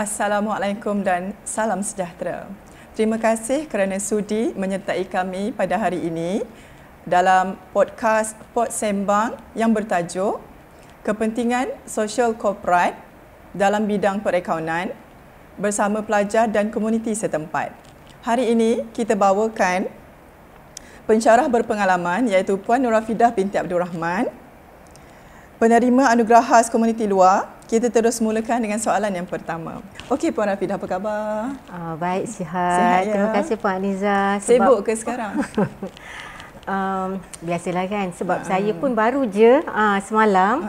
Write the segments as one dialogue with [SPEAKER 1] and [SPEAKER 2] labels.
[SPEAKER 1] Assalamualaikum dan salam sejahtera. Terima kasih kerana sudi menyertai kami pada hari ini dalam podcast Pod Sembang yang bertajuk Kepentingan Sosial Korporat dalam bidang perakaunan bersama pelajar dan komuniti setempat. Hari ini kita bawakan pensyarah berpengalaman iaitu Puan Nurafidah binti Abdul Rahman, penerima anugerah khas komuniti luar. Kita terus mulakan dengan soalan yang pertama. Okey Puan Rafidah, apa khabar?
[SPEAKER 2] Baik, sihat.
[SPEAKER 1] Sihat ya?
[SPEAKER 2] Terima kasih Puan Aliza.
[SPEAKER 1] Sibuk ke sekarang?
[SPEAKER 2] Biasalah kan, sebab saya pun baru je semalam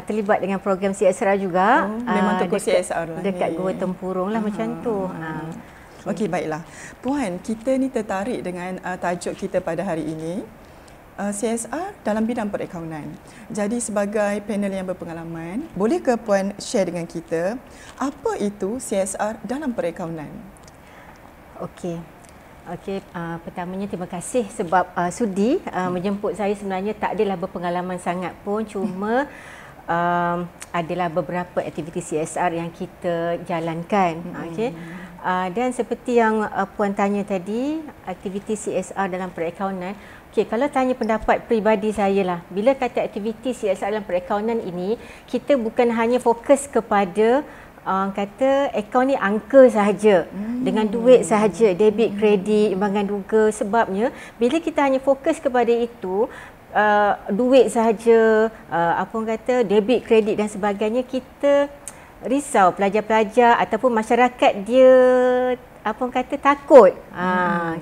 [SPEAKER 2] terlibat dengan program CSR juga.
[SPEAKER 1] Memang tokoh CSR lah.
[SPEAKER 2] Dekat Gua Tempurung lah macam tu.
[SPEAKER 1] Okey, baiklah. Puan, kita ni tertarik dengan tajuk kita pada hari ini, CSR dalam bidang perakaunan. Jadi sebagai panel yang berpengalaman, boleh ke Puan share dengan kita apa itu CSR dalam perakaunan?
[SPEAKER 2] Okey. Pertamanya terima kasih sebab sudi menjemput saya. Sebenarnya tak adalah berpengalaman sangat pun, cuma adalah beberapa aktiviti CSR yang kita jalankan. Okey. Dan seperti yang Puan tanya tadi, aktiviti CSR dalam perakaunan. Okey, kalau tanya pendapat peribadi saya lah, bila kata aktiviti CSR dalam perakaunan ini, kita bukan hanya fokus kepada kata akaun ni angka sahaja, dengan duit sahaja, debit, kredit, imbangan duga. Sebabnya bila kita hanya fokus kepada itu, duit sahaja, debit, kredit dan sebagainya, kita risau pelajar-pelajar ataupun masyarakat dia takut.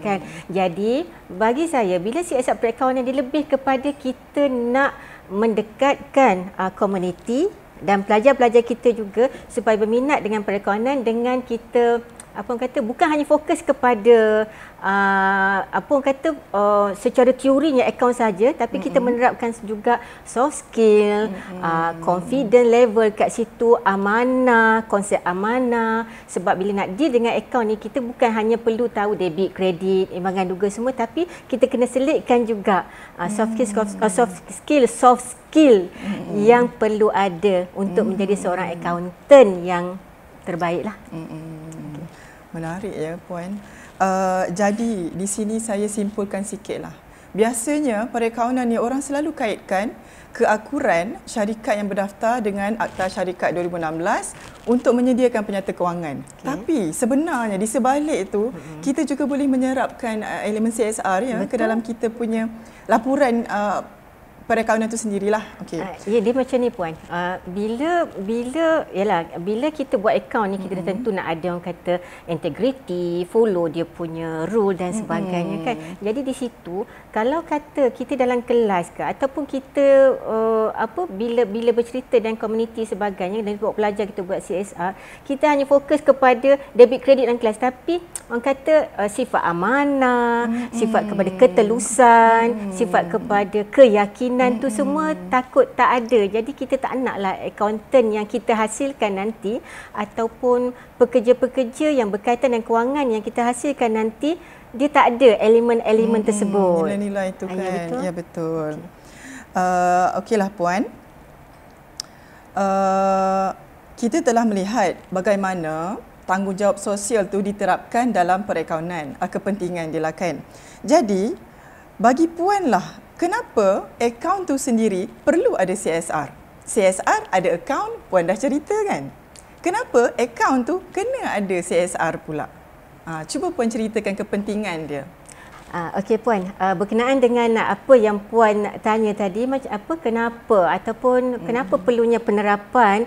[SPEAKER 2] Kan. Jadi bagi saya, bila CSR perakaunan dia lebih kepada kita nak mendekatkan komuniti dan pelajar-pelajar kita juga supaya berminat dengan perakaunan, dengan kita bukan hanya fokus kepada secara teorinya akaun saja, tapi kita menerapkan juga soft skill, confident level kat situ, amanah, konsep amanah. Sebab bila nak deal dengan akaun ni, kita bukan hanya perlu tahu debit, kredit, imbangan duga semua, tapi kita kena selitkan juga soft skill yang perlu ada untuk menjadi seorang accountant yang terbaiklah.
[SPEAKER 1] Menarik ya Puan. Jadi di sini saya simpulkan sikitlah. Biasanya perakaunan ni orang selalu kaitkan keakuran syarikat yang berdaftar dengan Akta Syarikat 2016 untuk menyediakan penyata kewangan. Tapi sebenarnya di sebalik itu, kita juga boleh menyerapkan elemen CSR ya ke dalam kita punya laporan perakaunan itu sendirilah. Okey.
[SPEAKER 2] Ya, dia macam ni Puan. Bila kita buat akaun ni, kita tentu nak ada orang kata integrity, follow dia punya rule dan sebagainya kan. Jadi di situ, kalau kata kita dalam kelas ke ataupun kita bila bercerita dengan komuniti sebagainya, dan buat pelajar kita buat CSR, kita hanya fokus kepada debit, kredit dan kelas, tapi orang kata sifat amanah, sifat kepada ketelusan, sifat kepada keyakinan tu semua takut tak ada. Jadi kita tak naklah accountant yang kita hasilkan nanti ataupun pekerja-pekerja yang berkaitan dengan kewangan yang kita hasilkan nanti, dia tak ada elemen-elemen tersebut.
[SPEAKER 1] Nilai-nilai itu kan.
[SPEAKER 2] Ya, betul.
[SPEAKER 1] Ya, betul. Okeylah Puan. Kita telah melihat bagaimana tanggungjawab sosial tu diterapkan dalam perakaunan, kepentingan dia lah kan. Jadi, bagi Puan lah, kenapa akaun tu sendiri perlu ada CSR? CSR ada akaun, Puan dah cerita kan? Kenapa akaun tu kena ada CSR pula? Cuba Puan ceritakan kepentingan dia.
[SPEAKER 2] Okey Puan, berkenaan dengan apa yang Puan tanya tadi, kenapa ataupun kenapa perlunya penerapan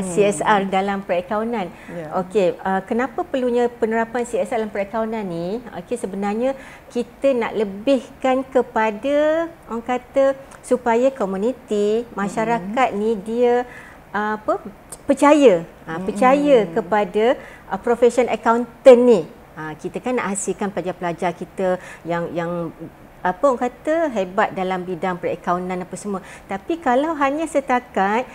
[SPEAKER 2] CSR dalam perakaunan. Okey, kenapa perlunya penerapan CSR dalam perakaunan ni? Okey, sebenarnya kita nak lebihkan kepada orang kata supaya komuniti, masyarakat ni dia percaya kepada profession accountant ni. Kita kan nak hasilkan pelajar-pelajar kita yang orang kata hebat dalam bidang perakaunan apa semua. Tapi kalau hanya setakat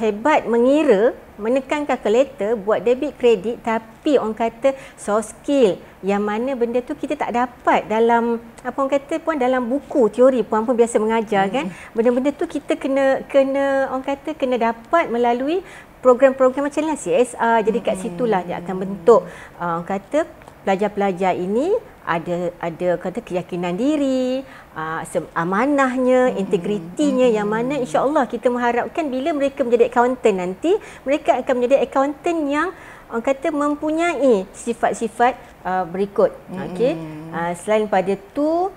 [SPEAKER 2] hebat mengira, menekan kalkulator, buat debit kredit, tapi orang kata soft skill yang mana benda tu kita tak dapat dalam orang kata Puan, dalam buku teori Puan pun biasa mengajar kan. Benda-benda tu kita kena orang kata kena dapat melalui program-program macam lah CSR. Jadi kat situlah dia akan bentuk kata pelajar-pelajar ini ada kata keyakinan diri, amanahnya, integritinya, yang mana insya-Allah kita mengharapkan bila mereka menjadi accountant nanti, mereka akan menjadi accountant yang orang kata mempunyai sifat-sifat berikut. Okey. Selain pada tu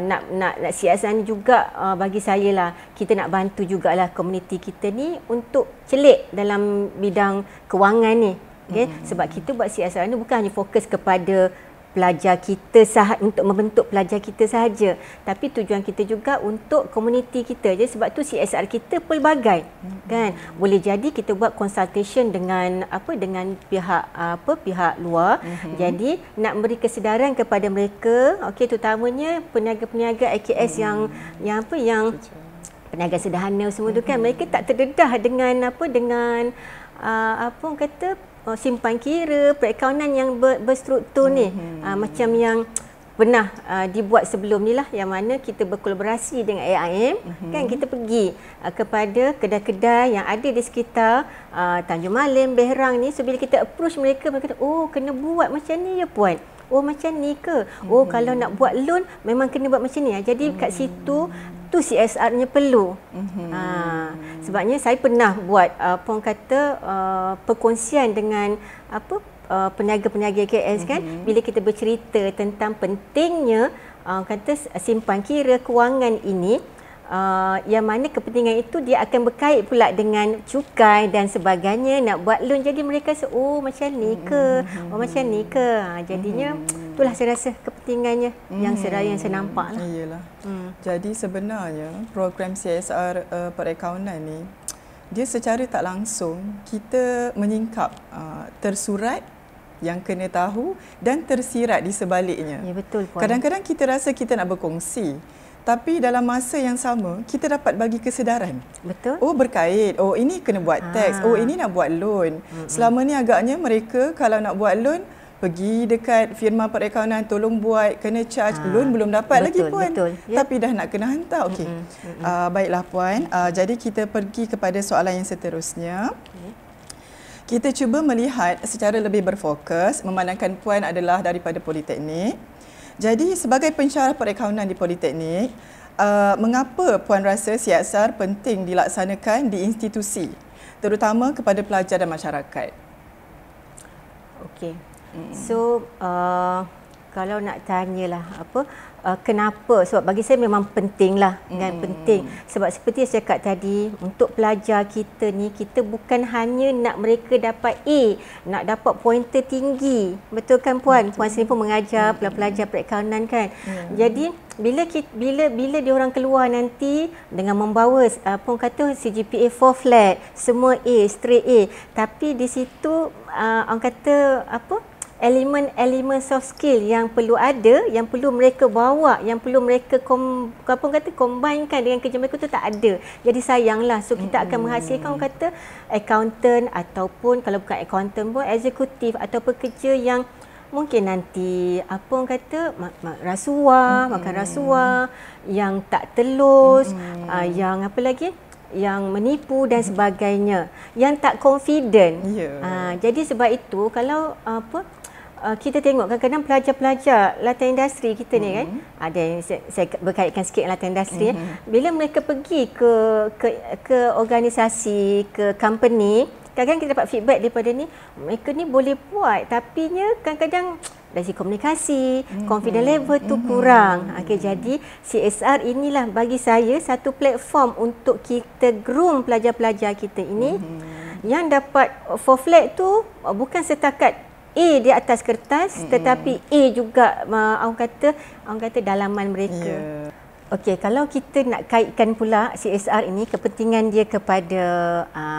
[SPEAKER 2] nak siasat ni juga bagi saya lah, kita nak bantu jugalah komuniti kita ni untuk celik dalam bidang kewangan ni. Okay? Sebab kita buat CSR ni bukan hanya fokus kepada pelajar kita untuk membentuk pelajar kita sahaja, tapi tujuan kita juga untuk komuniti kita je. Sebab tu CSR kita pelbagai, kan. Boleh jadi kita buat consultation dengan dengan pihak luar. Jadi nak beri kesedaran kepada mereka, okey, terutamanya peniaga-peniaga IKS yang peniaga sederhana semua tu, kan. Mereka tak terdedah dengan orang kata simpan kira, perakaunan yang berstruktur ni, macam yang pernah dibuat sebelum ni lah, yang mana kita berkolaborasi dengan AIM, kan. Kita pergi kepada kedai-kedai yang ada di sekitar Tanjung Malim, Berang ni. So bila kita approach mereka, mereka kata, oh kena buat macam ni ya puan. Oh macam ni ke? Oh kalau nak buat loan memang kena buat macam ni. Jadi kat situ tu CSR-nya perlu. Sebabnya saya pernah buat orang kata perkongsian dengan peniaga-peniaga KS, kan. Bila kita bercerita tentang pentingnya kata simpan kira kewangan ini, yang mana kepentingan itu dia akan berkait pula dengan cukai dan sebagainya, nak buat loan. Jadi mereka rasa, oh macam ni ke, oh macam ni ke. Jadinya itulah saya rasa kepentingannya yang saya nampak lah.
[SPEAKER 1] Iyalah. Jadi sebenarnya program CSR perakaunan ni, dia secara tak langsung kita menyingkap tersurat yang kena tahu dan tersirat di sebaliknya.
[SPEAKER 2] Ya, betul puan.
[SPEAKER 1] Kadang-kadang kita rasa kita nak berkongsi, tapi dalam masa yang sama kita dapat bagi kesedaran.
[SPEAKER 2] Betul.
[SPEAKER 1] Oh berkait, oh ini kena buat teks, oh ini nak buat loan. Selama ni agaknya mereka kalau nak buat loan pergi dekat firma perakaunan, tolong buat, kena charge, loan belum dapat lagi puan. Betul. Tapi dah nak kena hantar. Okey. Baiklah puan. Jadi kita pergi kepada soalan yang seterusnya. Kita cuba melihat secara lebih berfokus, memandangkan puan adalah daripada Politeknik. Jadi sebagai pensyarah perakaunan di Politeknik, mengapa puan rasa CSR penting dilaksanakan di institusi, terutama kepada pelajar dan masyarakat?
[SPEAKER 2] Okey. So kalau nak tanyalah kenapa, sebab bagi saya memang pentinglah, kan. Penting sebab seperti saya cakap tadi, untuk pelajar kita ni, kita bukan hanya nak mereka dapat A, nak dapat pointer tinggi, betul kan puan? Puan sendiri pun mengajar pelajar perakaunan, kan. Jadi bila dia orang keluar nanti dengan membawa pun kata CGPA 4 flat, semua A, straight A, tapi di situ orang kata elemen soft skill yang perlu ada, yang perlu mereka bawa, yang perlu mereka combinekan dengan kerja mereka tu tak ada. Jadi sayanglah. So kita akan menghasilkan orang kata accountant, ataupun kalau bukan accountant pun eksekutif atau pekerja yang mungkin nanti orang kata rasuah, makan rasuah, yang tak telus, yang apa lagi, yang menipu dan sebagainya, yang tak confident. Jadi sebab itu kalau kita tengok kadang-kadang pelajar-pelajar latihan industri kita ni, kan, ada yang saya berkaitkan sikit dengan latihan industri, bila mereka pergi ke organisasi, ke company, kadang-kadang kita dapat feedback daripada ni, mereka ni boleh buat, tapi kadang-kadang dari komunikasi, confidence level tu kurang. Okey, jadi CSR inilah bagi saya satu platform untuk kita groom pelajar-pelajar kita ini, yang dapat for flat tu bukan setakat A di atas kertas, tetapi A juga orang kata dalaman mereka. Okey, kalau kita nak kaitkan pula CSR ini, kepentingan dia kepada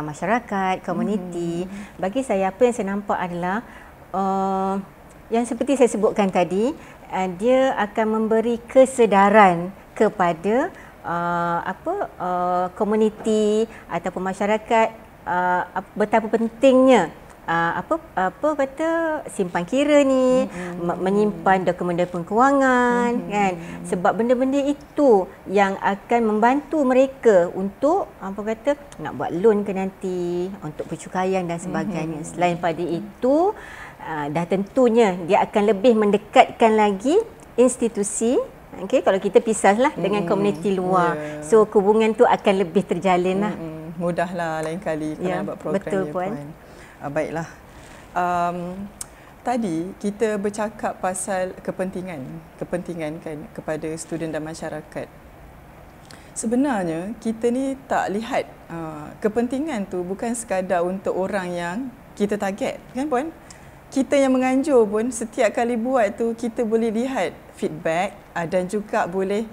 [SPEAKER 2] masyarakat, komuniti, bagi saya apa yang saya nampak adalah yang seperti saya sebutkan tadi, dia akan memberi kesedaran kepada komuniti ataupun masyarakat betapa pentingnya apa kata simpan kira ni, menyimpan dokumen-dokumen kewangan kan. Sebab benda-benda itu yang akan membantu mereka untuk apa kata nak buat loan ke nanti, untuk percukaian dan sebagainya. Selain pada itu, dah tentunya dia akan lebih mendekatkan lagi institusi. Okay, kalau kita pisahlah dengan komuniti luar. So hubungan tu akan lebih terjalin lah.
[SPEAKER 1] Mudahlah lain kali kalau nak buat program.
[SPEAKER 2] Betul, Puan.
[SPEAKER 1] Baiklah. Tadi kita bercakap pasal kepentingan kan kepada student dan masyarakat. Sebenarnya kita ni tak lihat kepentingan tu bukan sekadar untuk orang yang kita target, kan Puan? Kita yang menganjur pun setiap kali buat tu kita boleh lihat feedback dan juga boleh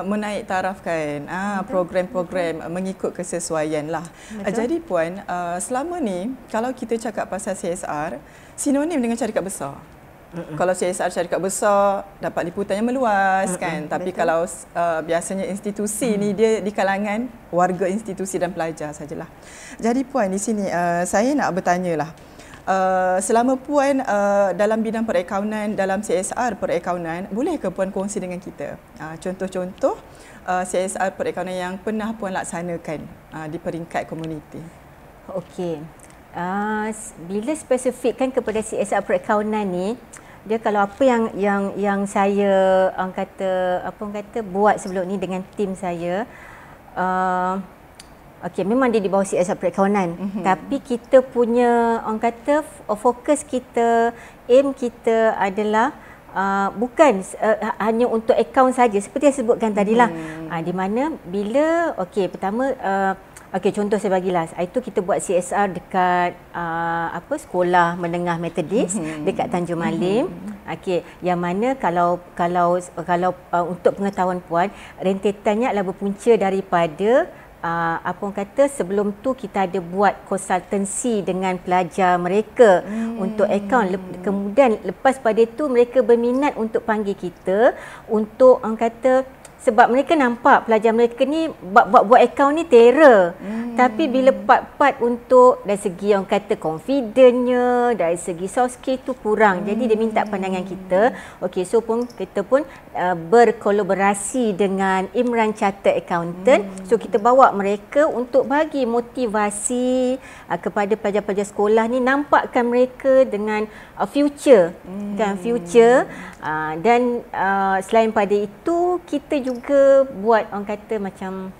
[SPEAKER 1] menaik tarafkan program-program mengikut kesesuaian lah. Jadi Puan, selama ni kalau kita cakap pasal CSR, sinonim dengan syarikat besar. Kalau CSR syarikat besar dapat liputan yang meluas kan. Tapi kalau biasanya institusi ni dia di kalangan warga institusi dan pelajar sajalah. Jadi Puan, di sini saya nak bertanyalah. Selama Puan dalam bidang perakaunan, dalam CSR perakaunan, boleh ke Puan kongsi dengan kita contoh-contoh CSR perakaunan yang pernah Puan laksanakan di peringkat komuniti? Okey.
[SPEAKER 2] Bila spesifikkan kepada CSR perakaunan ni, dia kalau apa yang saya buat sebelum ni dengan tim saya, okey, memang dia di bawah CSR perakaunan. Tapi kita punya fokus kita, aim kita adalah bukan hanya untuk akaun saja seperti yang sebutkan tadilah. Di mana bila pertama contoh saya bagilah. Itu kita buat CSR dekat sekolah menengah Methodist dekat Tanjung Malim. Yang mana kalau untuk pengetahuan Puan, rentetannya adalah berpunca daripada sebelum tu kita ada buat konsultansi dengan pelajar mereka untuk akaun. Kemudian lepas pada itu mereka berminat untuk panggil kita untuk sebab mereka nampak pelajar mereka ni buat akaun ni terror. Tapi bila part-part untuk dari segi confidentnya, dari segi soft skill tu kurang. Jadi dia minta pandangan kita. So kita pun berkolaborasi dengan Imran Chartered Accountant. So kita bawa mereka untuk bagi motivasi kepada pelajar-pelajar sekolah ni, nampakkan mereka dengan future dan selain pada itu kita juga buat macam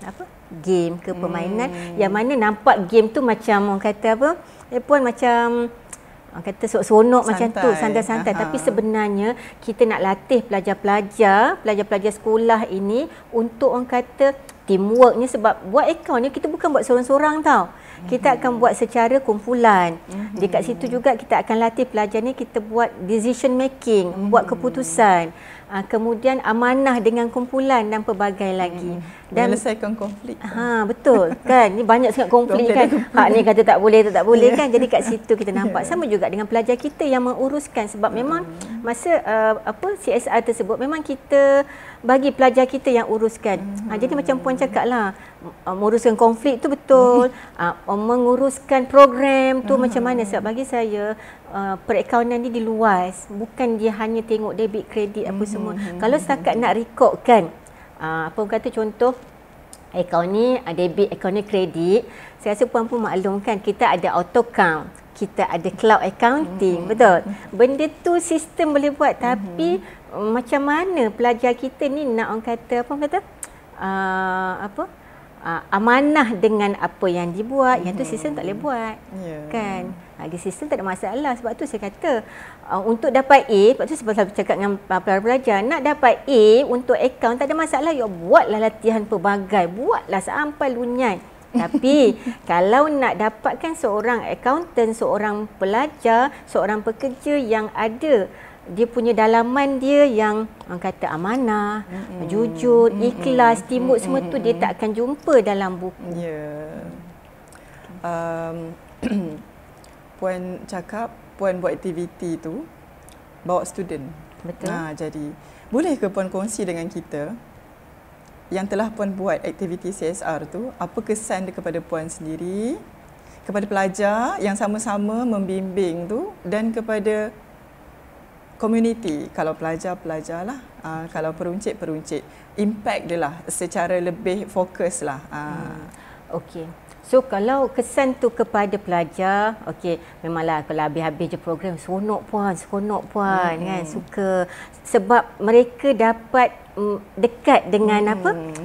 [SPEAKER 2] game ke permainan yang mana nampak game tu macam Puan macam seronok macam tu, santai-santai. Tapi sebenarnya kita nak latih pelajar-pelajar sekolah ini untuk teamworknya. Sebab buat akaun ni kita bukan buat seorang-seorang tau. Kita akan buat secara kumpulan. Dekat situ juga kita akan latih pelajar ni, kita buat decision making, buat keputusan. Kemudian amanah dengan kumpulan dan pelbagai lagi. Dan
[SPEAKER 1] menyelesaikan konflik.
[SPEAKER 2] Betul kan. Ni banyak sangat konflik kan. Hak ni kata tak boleh kan. Jadi kat situ kita nampak. Sama juga dengan pelajar kita yang menguruskan. Sebab memang masa CSR tersebut memang kita bagi pelajar kita yang uruskan. Jadi macam Puan cakap lah, menguruskan konflik tu betul. Menguruskan program tu macam mana. Sebab bagi saya perakaunan ni diluas. Bukan dia hanya tengok debit, kredit apa semua. Kalau setakat nak rekodkan contoh akaun ni debit, akaun ni kredit, saya rasa Puan pun maklumkan kita ada auto count, kita ada cloud accounting, betul? Benda tu sistem boleh buat, tapi macam mana pelajar kita ni nak amanah dengan apa yang dibuat, yang tu sistem tak boleh buat. Kan? Di sistem tak ada masalah. Sebab tu saya kata untuk dapat A, sebab tu saya bercakap dengan pelajar, nak dapat A untuk akaun tak ada masalah. Buatlah latihan pelbagai, buatlah sampai lunyai. Tapi kalau nak dapatkan seorang accountant, seorang pelajar, seorang pekerja yang ada dia punya dalaman dia yang amanah, jujur, ikhlas, timbuk semua tu dia tak akan jumpa dalam buku.
[SPEAKER 1] Puan cakap Puan buat aktiviti tu bawa student.
[SPEAKER 2] Betul.
[SPEAKER 1] Jadi boleh ke Puan kongsi dengan kita yang telah Puan buat aktiviti CSR tu, apa kesan dia kepada Puan sendiri? kepada pelajar yang sama-sama membimbing tu, dan kepada komuniti. Kalau pelajar lah, kalau peruncit, impact dia lah secara lebih fokus lah.
[SPEAKER 2] Okey. So kalau kesan tu kepada pelajar, okey, memanglah kalau habis-habis je program seronok puan kan, suka sebab mereka dapat dekat dengan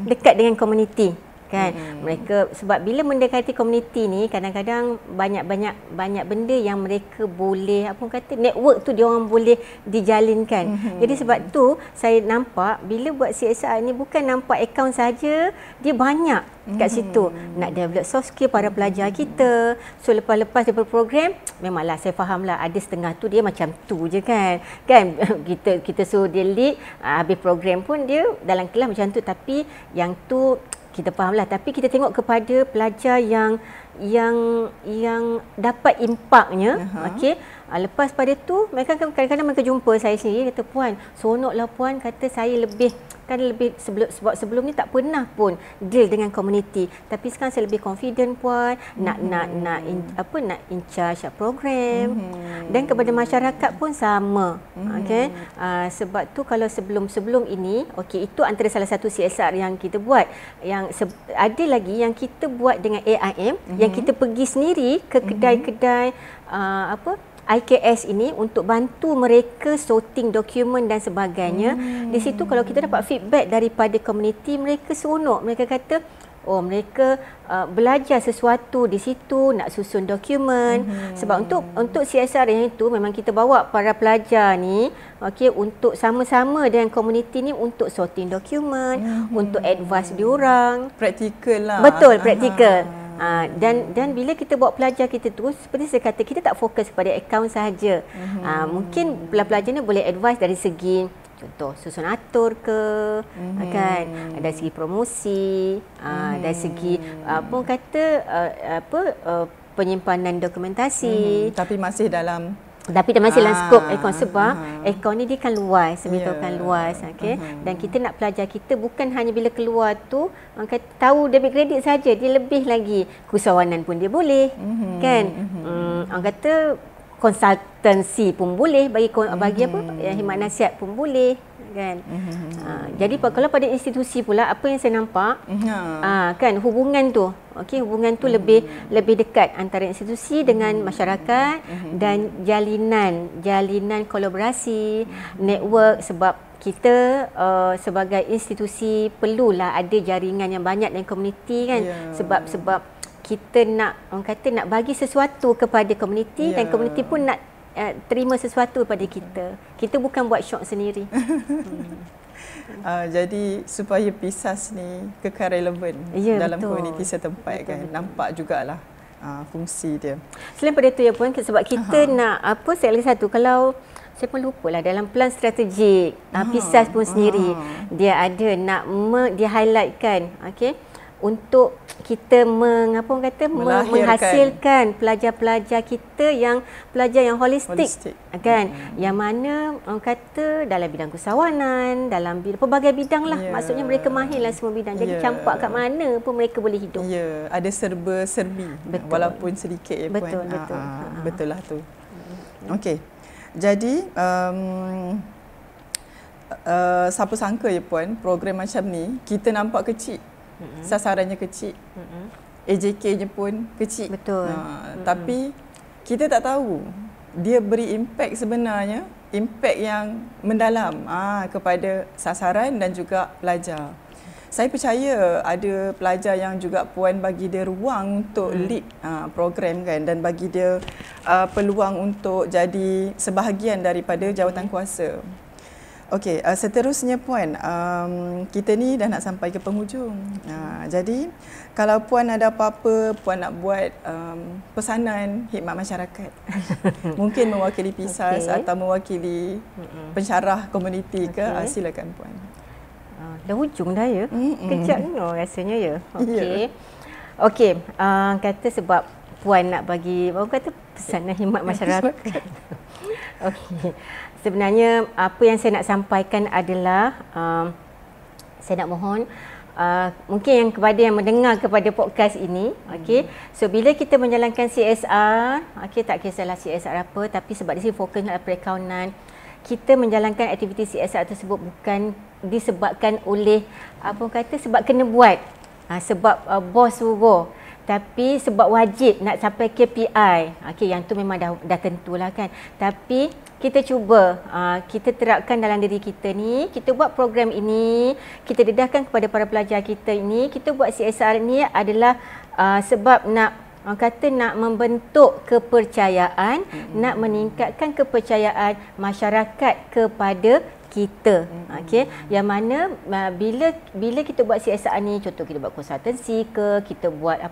[SPEAKER 2] dekat dengan komuniti kan. Mereka sebab bila mendekati komuniti ni kadang-kadang banyak benda yang mereka boleh network tu dia orang boleh dijalinkan. Jadi sebab tu saya nampak bila buat CSR ni bukan nampak akaun saja, dia banyak kat situ nak develop soft skill para pelajar kita. So lepas daripada program memanglah saya fahamlah ada setengah tu dia macam tu je kan kita suruh dia lead, habis program pun dia dalam kelas macam tu, tapi yang tu kita fahamlah, tapi kita tengok kepada pelajar yang dapat impaknya. Okey, lepas pada tu mereka kadang-kadang mereka jumpa saya sendiri, kata puan seronoklah puan, kata saya lebih sebelum ni tak pernah pun deal dengan komuniti, tapi sekarang saya lebih confident puan nak in charge program. Dan kepada masyarakat pun sama. Okey, sebab tu kalau sebelum ini, okey, itu antara salah satu CSR yang kita buat. Yang ada lagi yang kita buat dengan AIM, yang kita pergi sendiri ke kedai-kedai IKS ini untuk bantu mereka sorting dokumen dan sebagainya. Di situ kalau kita dapat feedback daripada komuniti, mereka seronok. Mereka kata, oh mereka belajar sesuatu di situ, nak susun dokumen. Sebab untuk CSR yang itu memang kita bawa para pelajar ni, okey, untuk sama-sama dengan komuniti ni untuk sorting dokumen, untuk advice diorang.
[SPEAKER 1] Praktikal lah.
[SPEAKER 2] Betul, praktikal. Dan bila kita bawa pelajar kita tu, seperti saya kata, kita tak fokus pada akaun sahaja. Mungkin pelajar ni boleh advice dari segi contoh susun atur ke, kan, dari segi promosi, dari segi penyimpanan dokumentasi.
[SPEAKER 1] Tapi masih dalam
[SPEAKER 2] skop akaun, sebab akaun ni dia kan luas, kan luas, okey. Dan kita nak pelajar kita bukan hanya bila keluar tu orang kata tahu debit kredit saja, dia lebih lagi keusahawanan pun dia boleh, kan. Orang kata konsultansi pun boleh, bagi khidmat nasihat pun boleh, kan. Jadi kalau pada institusi pula, apa yang saya nampak kan hubungan tu, okey, hubungan tu lebih dekat antara institusi dengan masyarakat, dan jalinan kolaborasi, network. Sebab kita sebagai institusi perlulah ada jaringan yang banyak dengan komuniti, kan. Sebab kita nak bagi sesuatu kepada komuniti, dan komuniti pun nak terima sesuatu pada kita. Kita bukan buat syok sendiri.
[SPEAKER 1] Jadi supaya PISAS ni kekal relevan dalam komuniti setempat, kan. Nampak jugalah fungsi dia.
[SPEAKER 2] Selain pada itu ya puan, sebab kita nak saya lagi satu, kalau saya pun lupalah dalam plan strategik PISAS pun sendiri dia ada dia highlightkan, okey, untuk kita menghasilkan pelajar-pelajar kita yang pelajar yang holistik. Kan, yang mana orang kata dalam bidang keusahawanan, dalam pelbagai bidang lah. Maksudnya mereka mahirlah semua bidang. Jadi campak kat mana pun mereka boleh hidup.
[SPEAKER 1] Ada serba-serbi walaupun sedikit ya puan. Betul lah tu. Okey. Jadi siapa sangka ya puan, program macam ni kita nampak kecil. Sasarannya kecil, AJK-nya pun kecil.
[SPEAKER 2] Betul.
[SPEAKER 1] Tapi kita tak tahu dia beri impact sebenarnya, impact yang mendalam kepada sasaran dan juga pelajar. Saya percaya ada pelajar yang juga puan bagi dia ruang untuk lead program, kan, dan bagi dia peluang untuk jadi sebahagian daripada jawatan kuasa. Okey, seterusnya puan, kita ni dah nak sampai ke penghujung. Jadi kalau puan ada apa-apa puan nak buat pesanan khidmat masyarakat, mungkin mewakili PISAS atau mewakili pensyarah komuniti ke, silakan puan.
[SPEAKER 2] Dah hujung dah ya? Kejap ni rasanya ya. Okey, kata sebab puan nak bagi pesanan khidmat masyarakat. Okey. Sebenarnya apa yang saya nak sampaikan adalah saya nak mohon mungkin yang kepada yang mendengar kepada podcast ini, okey. So bila kita menjalankan CSR, okey, tak kisahlah CSR apa, tapi sebab di sini fokus adalah perakaunan, kita menjalankan aktiviti CSR tersebut bukan disebabkan oleh sebab kena buat, sebab bos suruh, tapi sebab wajib nak sampai KPI. Okey, yang tu memang dah tentulah kan. Tapi kita cuba kita terapkan dalam diri kita ni, kita buat program ini, kita dedahkan kepada para pelajar kita ini, kita buat CSR ni adalah sebab nak nak membentuk kepercayaan, nak meningkatkan kepercayaan masyarakat kepada kita. Okey, yang mana bila kita buat CSR ni, contoh kita buat konsultansi ke, kita buat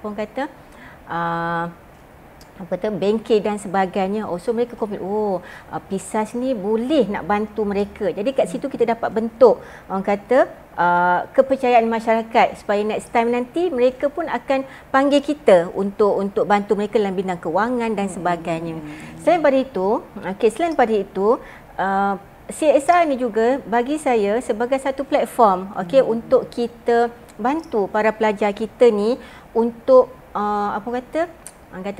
[SPEAKER 2] bengkel dan sebagainya. So mereka confident, Pisas ni boleh nak bantu mereka. Jadi kat situ kita dapat bentuk kepercayaan masyarakat, supaya next time nanti mereka pun akan panggil kita untuk bantu mereka dalam bidang kewangan dan sebagainya. Selain daripada itu, CSR ni juga bagi saya sebagai satu platform, untuk kita bantu para pelajar kita ni untuk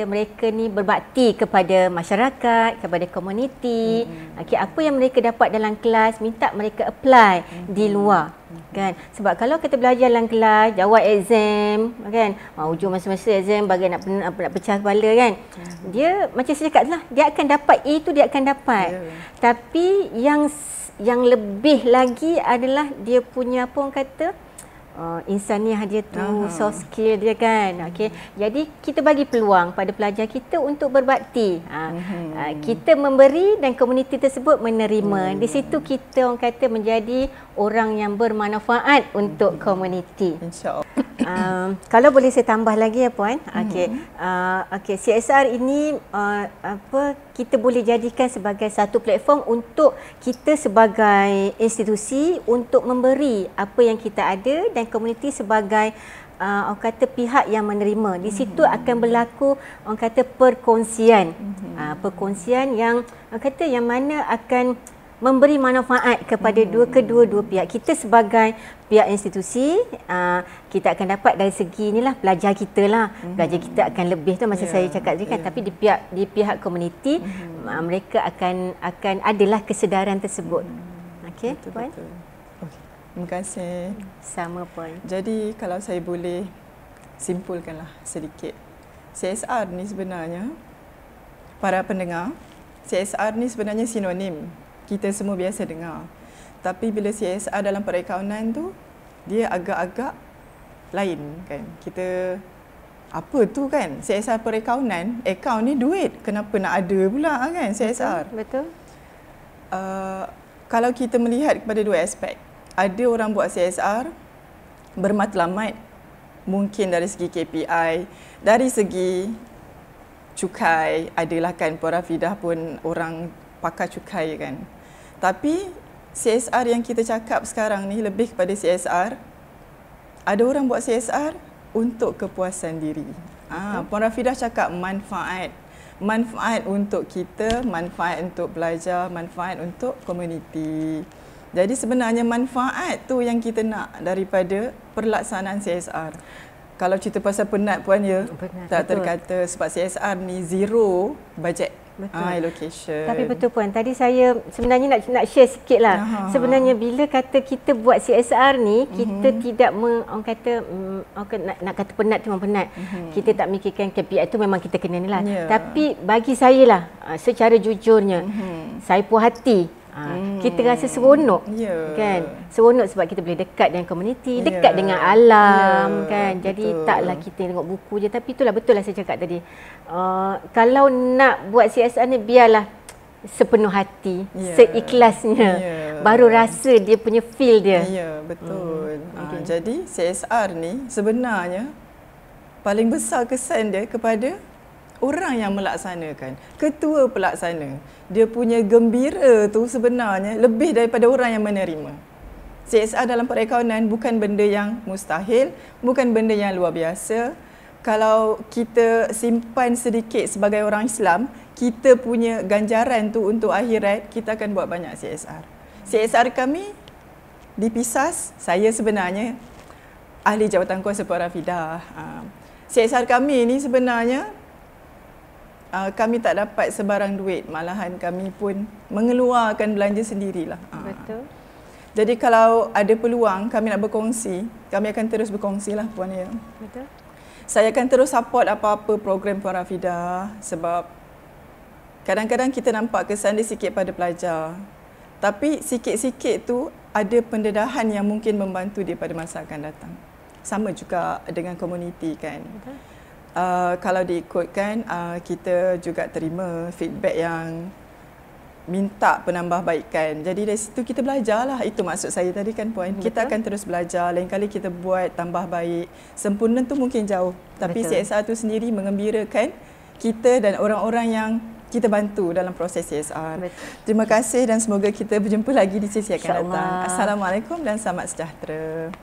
[SPEAKER 2] mereka ni berbakti kepada masyarakat, kepada komuniti. Apa yang mereka dapat dalam kelas, minta mereka apply di luar. Kan? Sebab kalau kita belajar dalam kelas, jawab exam, kan? Hujung masa-masa exam bagi nak pecah kepala kan. Dia macam saya cakap lah, dia akan dapat A tu, dia akan dapat. Tapi yang lebih lagi adalah dia punya insaniah dia tu, soft skill dia kan. Jadi kita bagi peluang pada pelajar kita untuk berbakti. Kita memberi dan komuniti tersebut menerima. Di situ kita menjadi orang yang bermanfaat untuk komuniti. InsyaAllah. Kalau boleh saya tambah lagi ya Puan. CSR ini kita boleh jadikan sebagai satu platform untuk kita sebagai institusi untuk memberi apa yang kita ada, dan komuniti sebagai pihak yang menerima. Di situ akan berlaku perkongsian. Perkongsian yang yang mana akan memberi manfaat kepada kedua-dua pihak. Kita sebagai pihak institusi, kita akan dapat dari segi inilah pelajar kita lah. Pelajar kita akan lebih tu masa saya cakap tadi kan. Tapi di pihak komuniti, mereka akan adalah kesedaran tersebut. Okey, Puan.
[SPEAKER 1] Terima kasih.
[SPEAKER 2] Sama Puan.
[SPEAKER 1] Jadi kalau saya boleh simpulkanlah sedikit. CSR ni sebenarnya, para pendengar, CSR ni sebenarnya sinonim. Kita semua biasa dengar. Tapi bila CSR dalam perakaunan tu, dia agak-agak lain kan. Kita apa tu kan? CSR perakaunan, akaun ni duit. Kenapa nak ada pula kan CSR?
[SPEAKER 2] Betul.
[SPEAKER 1] Kalau kita melihat kepada dua aspek. Ada orang buat CSR bermatlamat, mungkin dari segi KPI, dari segi cukai, adalah kan Puan Rafidah pun orang pakar cukai kan. Tapi CSR yang kita cakap sekarang ni lebih kepada CSR. Ada orang buat CSR untuk kepuasan diri. Puan Rafidah cakap manfaat. Manfaat untuk kita, manfaat untuk pelajar, manfaat untuk komuniti. Jadi sebenarnya manfaat tu yang kita nak daripada pelaksanaan CSR. Kalau cerita pasal penat Puan ya, tak terkata, sebab CSR ni zero budget. Allocation.
[SPEAKER 2] Tapi betul Puan, tadi saya sebenarnya nak share sikit lah. Sebenarnya bila kata kita buat CSR ni, kita tidak nak kata penat tu memang penat. Kita tak mikirkan KPI tu, memang kita kena ni lah. Tapi bagi saya lah, secara jujurnya, saya puas hati. Kita rasa seronok kan, seronok sebab kita boleh dekat dengan komuniti, dekat dengan alam kan. Jadi taklah kita tengok buku je. Tapi itulah, betul lah saya cakap tadi, kalau nak buat CSR ni biarlah sepenuh hati, seikhlasnya, baru rasa dia punya feel dia.
[SPEAKER 1] Betul. Jadi CSR ni sebenarnya paling besar kesan dia kepada orang yang melaksanakan, ketua pelaksana. Dia punya gembira tu sebenarnya lebih daripada orang yang menerima. CSR dalam perakaunan bukan benda yang mustahil, bukan benda yang luar biasa. Kalau kita simpan sedikit sebagai orang Islam, kita punya ganjaran tu untuk akhirat, kita akan buat banyak CSR. CSR kami di Pisas, saya sebenarnya ahli jawatan kuasa Puan Rafidah. CSR kami ni sebenarnya kami tak dapat sebarang duit, malahan kami pun mengeluarkan belanja sendirilah.
[SPEAKER 2] Betul.
[SPEAKER 1] Jadi kalau ada peluang kami nak berkongsi, kami akan terus berkongsi lah Puan ya.
[SPEAKER 2] Betul.
[SPEAKER 1] Saya akan terus support apa-apa program Puan Rafidah sebab kadang-kadang kita nampak kesan dia sikit pada pelajar. Tapi sikit-sikit tu ada pendedahan yang mungkin membantu dia pada masa akan datang. Sama juga dengan komuniti kan. Kalau diikutkan, kita juga terima feedback yang minta penambahbaikan. Jadi dari situ kita belajarlah. Itu maksud saya tadi kan Puan. Kita akan terus belajar. Lain kali kita buat tambah baik. Sempurna tu mungkin jauh. Tapi CSR tu sendiri mengembirakan kita dan orang-orang yang kita bantu dalam proses CSR. Terima kasih dan semoga kita berjumpa lagi di sesi akan datang. Assalamualaikum dan selamat sejahtera.